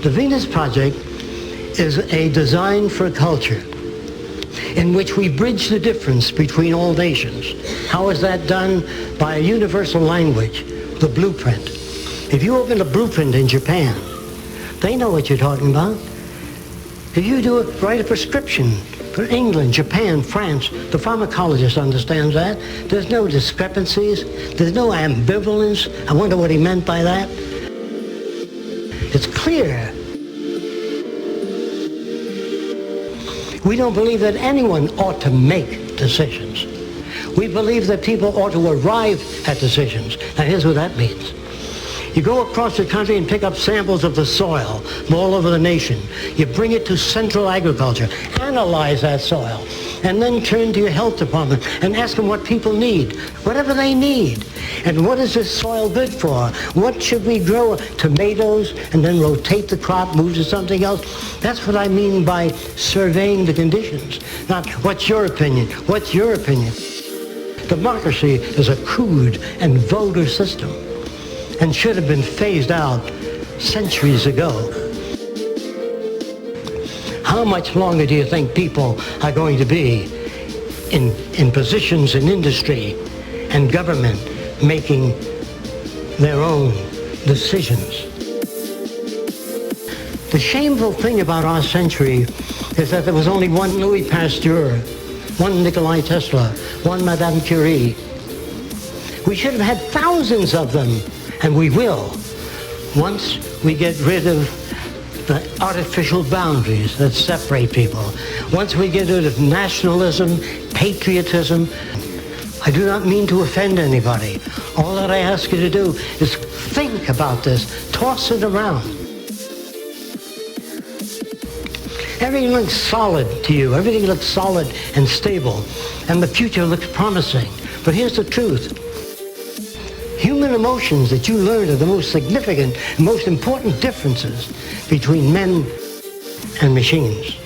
The Venus Project is a design for a culture in which we bridge the difference between all nations. How is that done? By a universal language, the blueprint. If you open a blueprint in Japan, they know what you're talking about. If you write a prescription for England, Japan, France, the pharmacologist understands that. There's no discrepancies. There's no ambivalence. I wonder what he meant by that. It's clear. We don't believe that anyone ought to make decisions. We believe that people ought to arrive at decisions. Now here's what that means. You go across the country and pick up samples of the soil from all over the nation. You bring it to Central Agriculture, analyze that soil, and then turn to your health department and ask them what people need, whatever they need. And what is this soil good for? What should we grow? Tomatoes, and then rotate the crop, move to something else? That's what I mean by surveying the conditions. Not, what's your opinion? What's your opinion? Democracy is a crude and vulgar system, and should have been phased out centuries ago. How much longer do you think people are going to be in positions in industry and government making their own decisions? The shameful thing about our century is that there was only one Louis Pasteur, one Nikola Tesla, one Madame Curie. We should have had thousands of them. And we will, once we get rid of the artificial boundaries that separate people. Once we get rid of nationalism, patriotism. I do not mean to offend anybody. All that I ask you to do is think about this, toss it around. Everything looks solid to you. Everything looks solid and stable. And the future looks promising. But here's the truth. Human emotions that you learn are the most significant, most important differences between men and machines.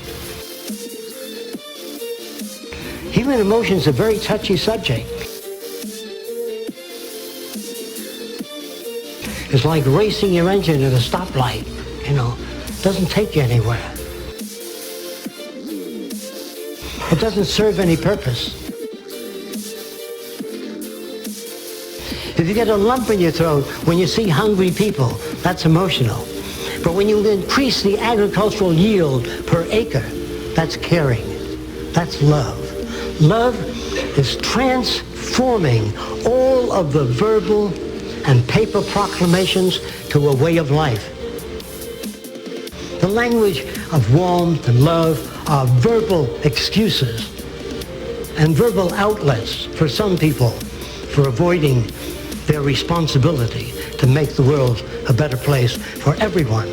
Human emotions are a very touchy subject. It's like racing your engine at a stoplight, you know. It doesn't take you anywhere. It doesn't serve any purpose. If you get a lump in your throat when you see hungry people, that's emotional. But when you increase the agricultural yield per acre, that's caring. That's love. Love is transforming all of the verbal and paper proclamations to a way of life. The language of warmth and love are verbal excuses and verbal outlets for some people for avoiding their responsibility to make the world a better place for everyone.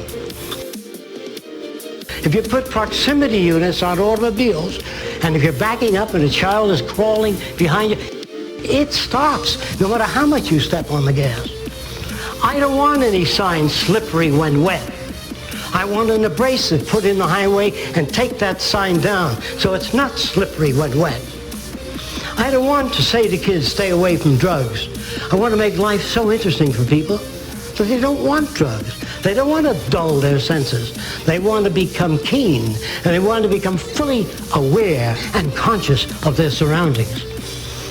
If you put proximity units on automobiles, and if you're backing up and a child is crawling behind you, it stops no matter how much you step on the gas. I don't want any sign slippery when wet. I want an abrasive put in the highway and take that sign down so it's not slippery when wet. I don't want to say to kids, stay away from drugs. I want to make life so interesting for people that they don't want drugs. They don't want to dull their senses. They want to become keen, and they want to become fully aware and conscious of their surroundings.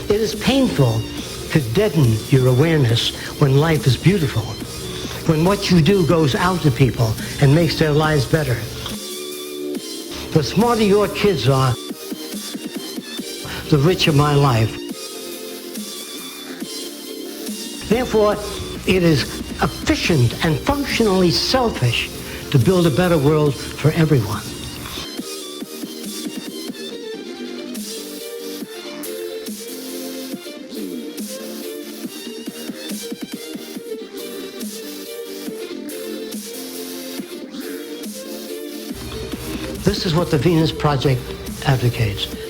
It is painful to deaden your awareness when life is beautiful, when what you do goes out to people and makes their lives better. The smarter your kids are, the richer my life. Therefore, it is efficient and functionally selfish to build a better world for everyone. This is what the Venus Project advocates.